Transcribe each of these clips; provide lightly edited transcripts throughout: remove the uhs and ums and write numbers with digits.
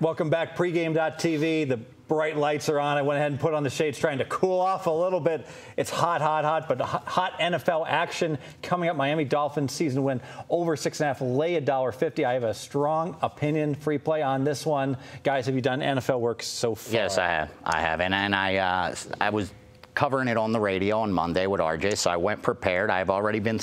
Welcome back, pregame.tv. The bright lights are on. I went ahead and put on the shades trying to cool off a little bit. It's hot, but hot NFL action coming up. Miami Dolphins season win over 6.5, lay $1.50. I have a strong opinion, free play on this one. Guys, have you done NFL work so far? Yes, I have. And I was covering it on the radio on Monday with RJ, so I went prepared. I've already been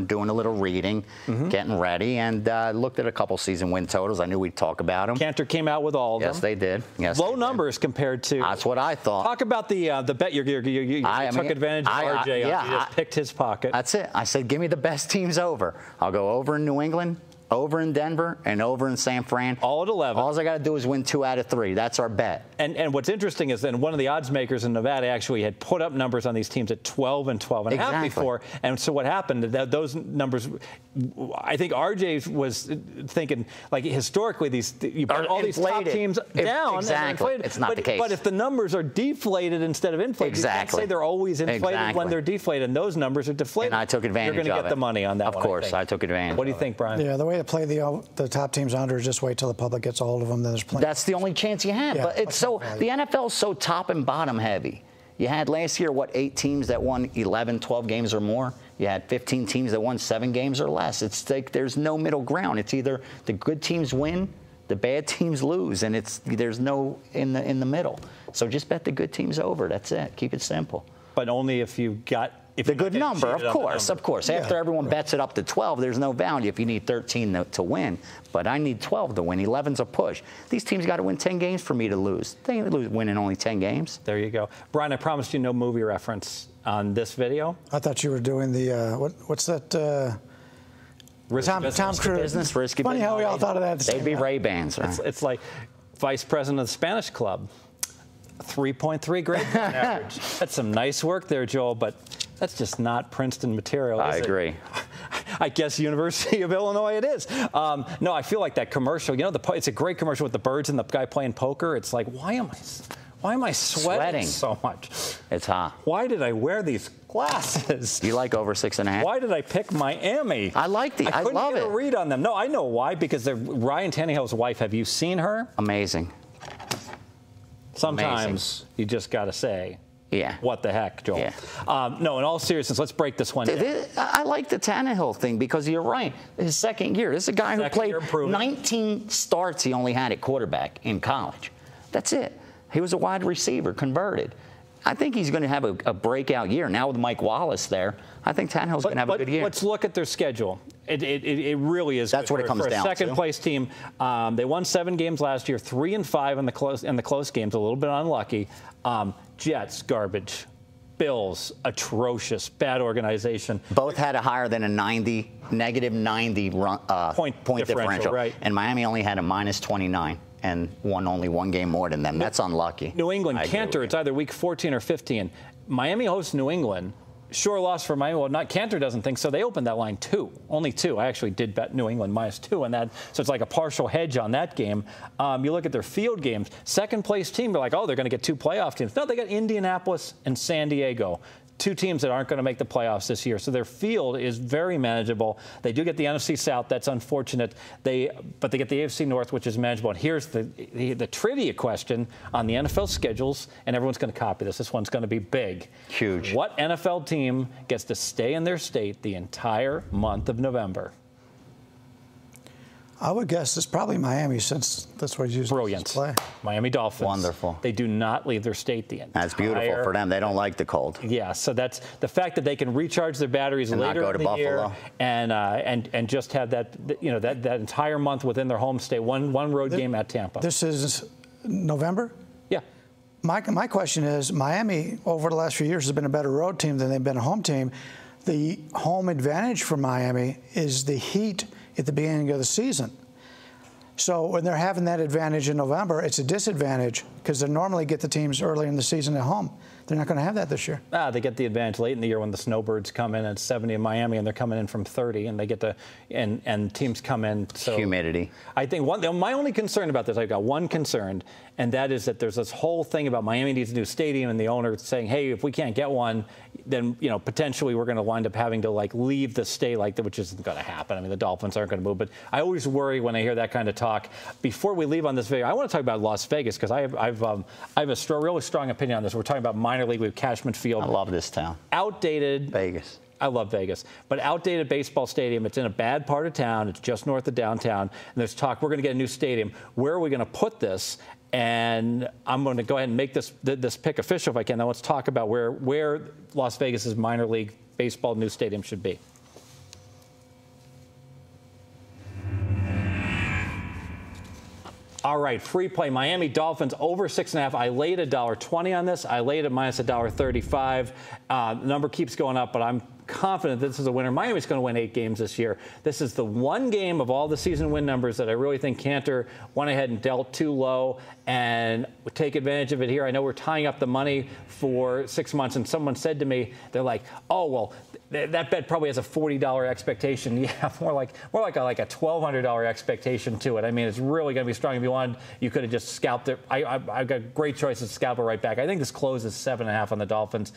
doing a little reading, getting ready, and looked at a couple season win totals. I knew we'd talk about them. Cantor came out with all of them. Yes, they did. Yes, low numbers compared to. That's what I thought. Talk about the bet you took advantage of RJ. You just picked his pocket. That's it. I said, give me the best teams over. I'll go over in New England, over in Denver, and over in San Fran. All at 11. All I got to do is win 2 out of 3. That's our bet. And what's interesting is that one of the odds makers in Nevada actually had put up numbers on these teams at 12 and 12 and a half before. And so what happened, those numbers, I think RJ was thinking, like, historically, you put all these top teams down. Exactly. It's not the case. But if the numbers are deflated instead of inflated, you can't say they're always inflated when they're deflated. And those numbers are deflated. And I took advantage of it. You're going to get the money on that one. Of course, I took advantage. What do you think, Bryan? Yeah, the way to play the top teams under is just wait till the public gets a hold of them. Then there's plenty. That's the only chance you have. Yeah, but it's so the NFL is so top and bottom heavy. You had last year, 8 teams that won 11, 12 games or more. You had 15 teams that won 7 games or less. It's like there's no middle ground. It's either the good teams win, the bad teams lose, and there's no in the middle. So just bet the good teams over. That's it. Keep it simple. But only if you got the good number, of course. Yeah, after everyone bets it up to 12, there's no value if you need 13 to win. But I need 12 to win. 11's a push. These teams got to win 10 games for me to lose. They ain't winning only 10 games. There you go. Bryan, I promised you no movie reference on this video. I thought you were doing the, what's that? Tom Cruise. Risky Funny how we all thought of that. They'd be Ray-Bans, right? It's like vice president of the Spanish club. 3.3 grade point average. That's some nice work there, Joel, but that's just not Princeton material. I agree. I guess University of Illinois it is. No, I feel like that commercial. You know, it's a great commercial with the birds and the guy playing poker. It's like, why am I sweating so much? It's hot. Why did I wear these glasses? You like over 6.5? Why did I pick Miami? I like I couldn't love get it. a read on them. No, I know why. Because Ryan Tannehill's wife. Have you seen her? Amazing. Sometimes you just got to say, yeah, what the heck, Joel? Yeah. No, in all seriousness, let's break this one down. I like the Tannehill thing because you're right. His second year. This is a guy who played 19 starts he only had at quarterback in college. That's it. He was a wide receiver, converted. I think he's going to have a breakout year. Now with Mike Wallace there, I think Tannehill's going to have a good year. Let's look at their schedule. It really is. That's what it comes down to. For a second-place team, they won 7 games last year, 3-5 in the close games, a little bit unlucky. Jets, garbage. Bills, atrocious, bad organization. Both had a higher than a negative 90 point differential. Right. And Miami only had a minus 29. And won only 1 game more than them. That's unlucky. New England, Cantor, it's either week 14 or 15. Miami hosts New England. Sure loss for Miami. Well, Cantor doesn't think so. They opened that line 2. Only 2. I actually did bet New England minus 2 on that. So it's like a partial hedge on that game. You look at their field games. Second place team, they're like, oh, they're going to get 2 playoff teams. No, they got Indianapolis and San Diego. 2 teams that aren't going to make the playoffs this year. So their field is very manageable. They do get the NFC South. That's unfortunate. But they get the AFC North, which is manageable. And here's the trivia question on the NFL schedules, and everyone's going to copy this. This one's going to be big. Huge. What NFL team gets to stay in their state the entire month of November? I would guess it's probably Miami, since that's where he's brilliant. Play. Miami Dolphins. Wonderful. They do not leave their state the entire. That's beautiful for them. They don't like the cold. Yeah, so that's the fact that they can recharge their batteries and later in the year and just have that that entire month within their home state. One road game at Tampa. This is November? Yeah. My question is, Miami over the last few years has been a better road team than they've been a home team. The home advantage for Miami is the heat at the beginning of the season. So when they're having that advantage in November, it's a disadvantage because they normally get the teams early in the season at home. They're not going to have that this year. They get the advantage late in the year when the snowbirds come in at 70 in Miami, and they're coming in from 30, and they get to, and teams come in. So humidity. I think my only concern about this, I've got one concern, and that is that there's this whole thing about Miami needs a new stadium, and the owner saying, hey, if we can't get one, then potentially we're going to wind up having to leave the state which isn't going to happen. I mean, the Dolphins aren't going to move, but I always worry when I hear that kind of talk. Before we leave on this video, I want to talk about Las Vegas because I have a really strong opinion on this. We're talking about minor league with Cashman Field. I love this town. Outdated. Vegas. I love Vegas, but outdated baseball stadium. It's in a bad part of town. It's just north of downtown. And there's talk we're going to get a new stadium. Where are we going to put this? And I'm going to go ahead and make this pick official if I can. Now let's talk about where Las Vegas's minor league baseball new stadium should be. All right, free play. Miami Dolphins over 6.5. I laid $1.20 on this. I laid it minus $1.35. The number keeps going up, but I'm confident this is a winner. Miami's going to win 8 games this year. This is the one game of all the season win numbers that I really think Cantor went ahead and dealt too low and take advantage of it here. I know we're tying up the money for 6 months, and someone said to me, they're like, oh, well, that bet probably has a $40 expectation. Yeah, more like a $1,200 expectation to it. I mean, it's really going to be strong. If you wanted, you could have just scalped it. I've got great choices to scalp it right back. I think this closes 7.5 on the Dolphins.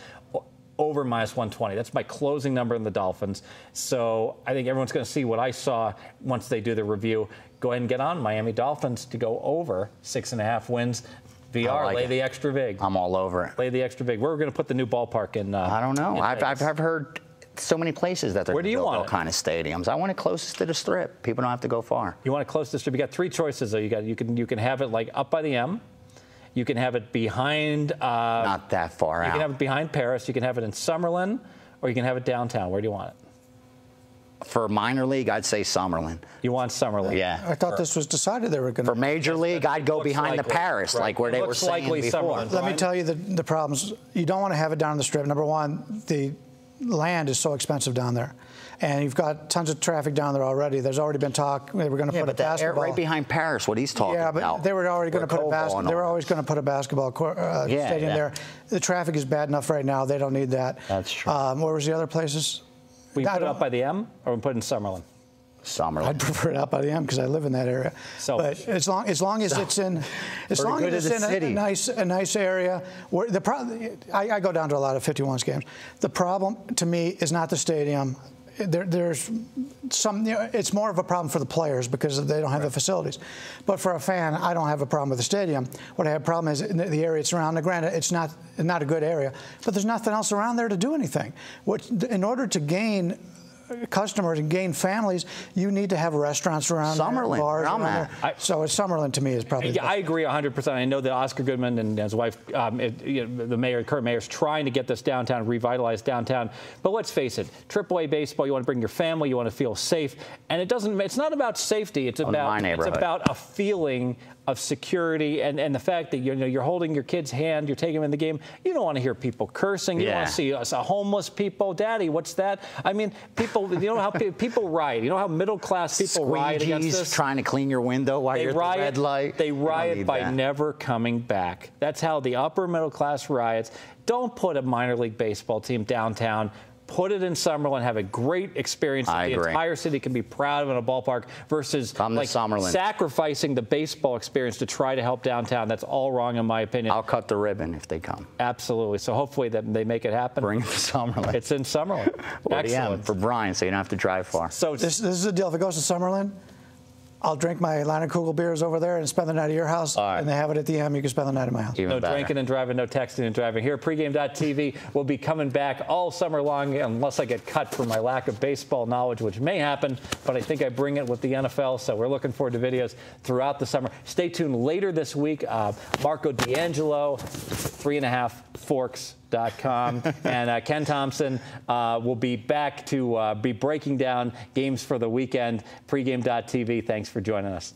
Over minus 120. That's my closing number in the Dolphins. So I think everyone's going to see what I saw once they do the review. Go ahead and get on Miami Dolphins to go over 6.5 wins. VR, lay the extra vig. I'm all over it. Lay the extra vig. Where are we going to put the new ballpark in? I don't know. I've heard so many places that they're Where do you want all kind of stadiums. I want it closest to the Strip. People don't have to go far. You want it close to the Strip. You got 3 choices though. You can have it up by the M. You can have it behind. Not that far out. You can have it behind Paris. You can have it in Summerlin, or you can have it downtown. Where do you want it? For minor league, I'd say Summerlin. You want Summerlin? Yeah. I thought this was decided they were going to. For major league, I'd go behind the Paris, like where they were saying before. Let me tell you the problems. You don't want to have it down the Strip. Number one, the land is so expensive down there. And you've got tons of traffic down there already. There's already been talk they were going to put a basketball right behind Paris. What he's talking about. Yeah, but they were already going to put they were always going to put a basketball stadium there. The traffic is bad enough right now. They don't need that. That's true. Where was the other places? We put it up by the M, or we put it in Summerlin? Summerlin. I'd prefer it out by the M because I live in that area. Selfish. But as long as it's in a nice area. I go down to a lot of 51s games. The problem to me is not the stadium. There's some. It's more of a problem for the players because they don't have the facilities. But for a fan, I don't have a problem with the stadium. What I have a problem is in the area it's around. Granted, it's not a good area, but there's nothing else around there to do anything. In order to gain customers and gain families, you need to have restaurants around Summerlin, there, bars around there. So Summerlin to me is probably. I agree 100%. I know that Oscar Goodman and his wife, the mayor, current mayor, is trying to get this downtown, revitalize downtown. But let's face it, AAA baseball. You want to bring your family. You want to feel safe, and it's not about safety. It's about a feeling of security and the fact that you're holding your kid's hand, you're taking them in the game. You don't want to hear people cursing. You don't want to see homeless people. Daddy, what's that? I mean, people. You know how people riot. You know how middle class people riot against this. Trying to clean your window while you're at the red light. They riot by never coming back. That's how the upper middle class riots. Don't put a minor league baseball team downtown. Put it in Summerlin, have a great experience that the entire city can be proud of in a ballpark versus sacrificing the baseball experience to try to help downtown. That's all wrong in my opinion. I'll cut the ribbon if they come. Absolutely. So hopefully that they make it happen. Bring it to Summerlin. It's in Summerlin. Excellent. For Bryan, so you don't have to drive far. So this is the deal. If it goes to Summerlin, I'll drink my Leonard beers over there and spend the night at your house. And they have it at the M. You can spend the night at my house. No drinking and driving, no texting and driving. Here, pregame.tv will be coming back all summer long unless I get cut for my lack of baseball knowledge, which may happen, but I think I bring it with the NFL, so we're looking forward to videos throughout the summer. Stay tuned later this week. Marco D'Angelo, 3.5forks.com, and Ken Thompson will be back to be breaking down games for the weekend. Pregame.tv. Thanks for joining us.